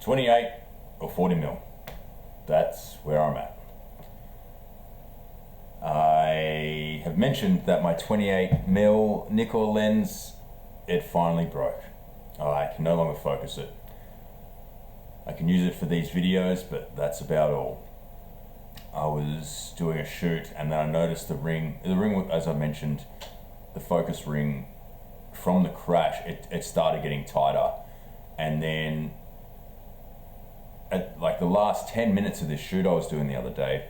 28 or 40 mil. That's where I'm at. I have mentioned that my 28 mil Nikkor lens, it finally broke. I can no longer focus it. I can use it for these videos, but that's about all. I was doing a shoot and then I noticed the ring, as I mentioned, the focus ring from the crash, it started getting tighter. And then at like the last 10 minutes of this shoot I was doing the other day,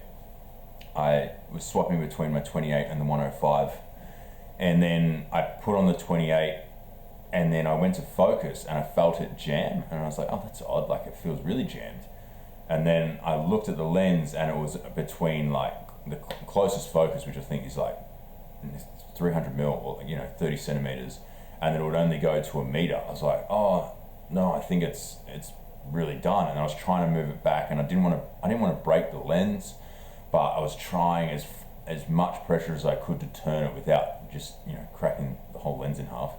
I was swapping between my 28 and the 105. And then I put on the 28 and then I went to focus and I felt it jam. And I was like, oh, that's odd, like it feels really jammed. And then I looked at the lens and it was between like the closest focus, which I think is like 300 mil or 30 centimeters. And then it would only go to a meter. I was like, oh no, I think it's really done. And I was trying to move it back and I didn't want to break the lens, but I was trying as much pressure as I could to turn it without just cracking the whole lens in half.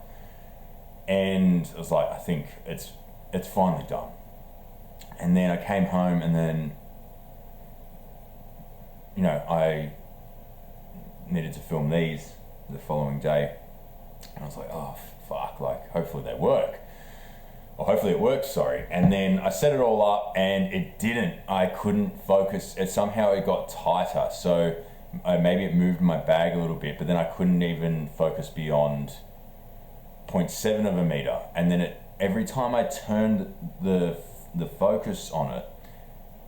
And I was like, I think it's finally done. And then I came home and then I needed to film these the following day. And I was like, oh fuck, like hopefully they work. Or hopefully it worked, sorry. And then I set it all up and it didn't. I couldn't focus. Somehow it got tighter. So maybe it moved my bag a little bit, but then I couldn't even focus beyond 0.7 of a meter. And then every time I turned the focus on it,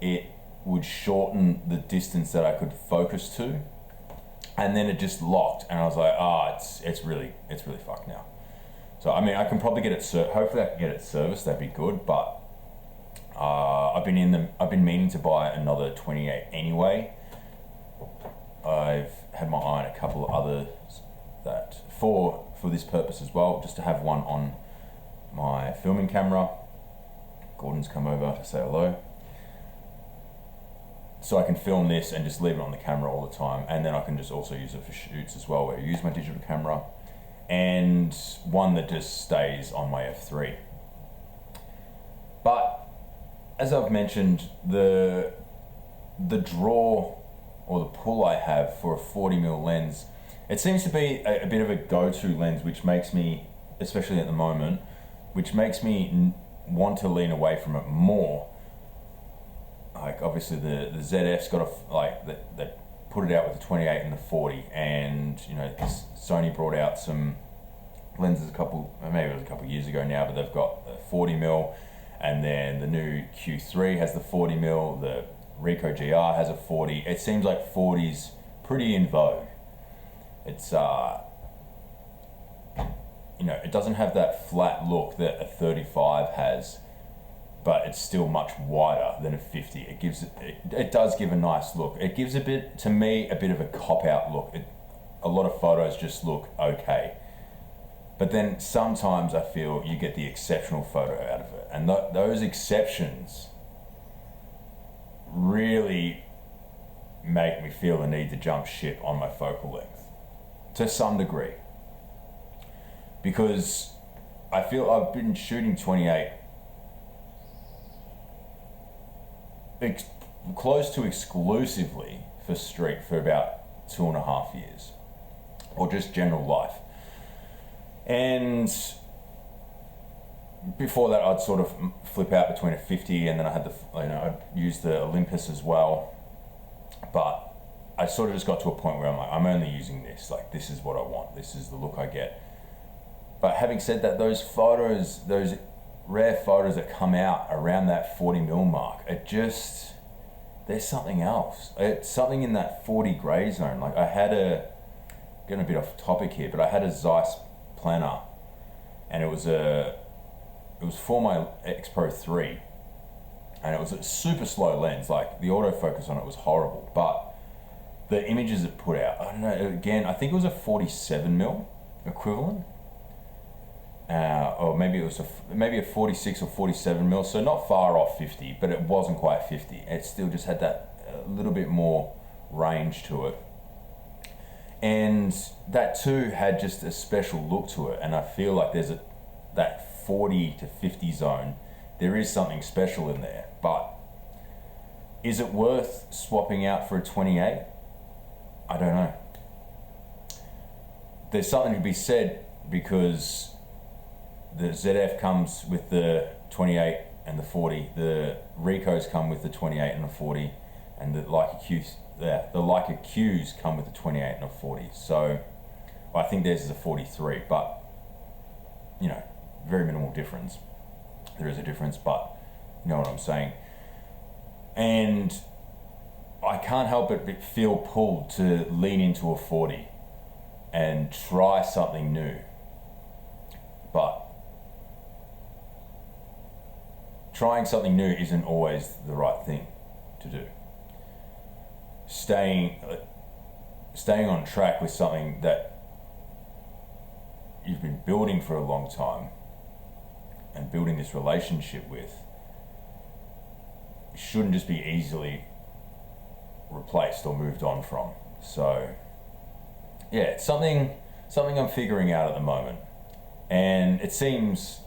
it would shorten the distance that I could focus to. And then it just locked. And I was like, it's really fucked now. So I mean, I can probably get it. Hopefully, I can get it serviced. That'd be good. But I've been meaning to buy another 28 anyway. I've had my eye on a couple of others that for this purpose as well, just to have one on my filming camera. Gordon's come over to say hello. So I can film this and just leave it on the camera all the time, and then I can just also use it for shoots as well, where I use my digital camera. And one that just stays on my f3. But as I've mentioned, the draw or the pull I have for a 40mm lens, it seems to be a bit of a go-to lens, which makes me, especially at the moment, which makes me want to lean away from it more. Like obviously the ZF's got they put it out with the 28 and the 40, and Sony brought out some lenses a couple years ago now, but they've got the 40mm, and then the new Q3 has the 40mm, the Ricoh GR has a 40. It seems like 40's pretty in vogue. It's it doesn't have that flat look that a 35 has, but it's still much wider than a 50. It does give a nice look. It gives a bit of a cop-out look. A lot of photos just look okay. But then sometimes I feel you get the exceptional photo out of it. And those exceptions really make me feel the need to jump ship on my focal length to some degree. Because I feel I've been shooting 28 close to exclusively for street for about 2.5 years, or just general life. And before that, I'd sort of flip out between a 50, and then I had I'd use the Olympus as well. But I sort of just got to a point where I'm like, I'm only using this. Like, this is what I want. This is the look I get. But having said that, those photos, those rare photos that come out around that 40mm mark, there's something else. It's something in that 40 gray zone. Like getting a bit off topic here, but I had a Zeiss Planner, and it was for my X Pro 3, and it was a super slow lens. Like the autofocus on it was horrible, but the images it put out, I don't know, again, I think it was a 47mm equivalent. Or maybe it was a 46 or 47mm, so not far off 50, but it wasn't quite 50. It still just had that little bit more range to it. And that too had just a special look to it, and I feel like there's that 40 to 50 zone there is something special in there. But is it worth swapping out for a 28? I don't know. There's something to be said because the ZF comes with the 28 and the 40. The Ricos come with the 28 and the 40, and the Leica Qs come with the 28 and a 40. So I think theirs is a 43, but you know, very minimal difference. There is a difference, but you know what I'm saying. And I can't help but feel pulled to lean into a 40 and try something new. But trying something new isn't always the right thing to do. Staying on track with something that you've been building for a long time and building this relationship with shouldn't just be easily replaced or moved on from. So yeah, it's something I'm figuring out at the moment, and it seems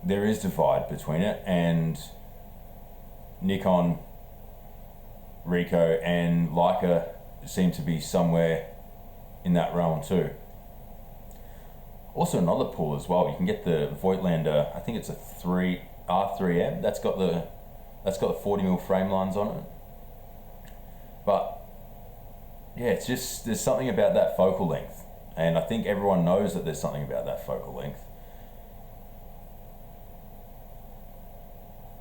there is divide between it, and Nikon, Ricoh and Leica seem to be somewhere in that realm too. Also another pull as well, you can get the Voigtlander, I think it's a R3M, that's got the 40mm frame lines on it. But yeah, it's just, there's something about that focal length, and I think everyone knows that there's something about that focal length,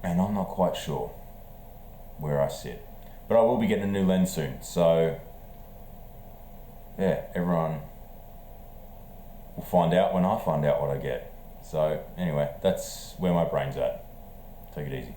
and I'm not quite sure where I sit. But I will be getting a new lens soon, so yeah, everyone will find out when I find out what I get. So anyway, that's where my brain's at. Take it easy.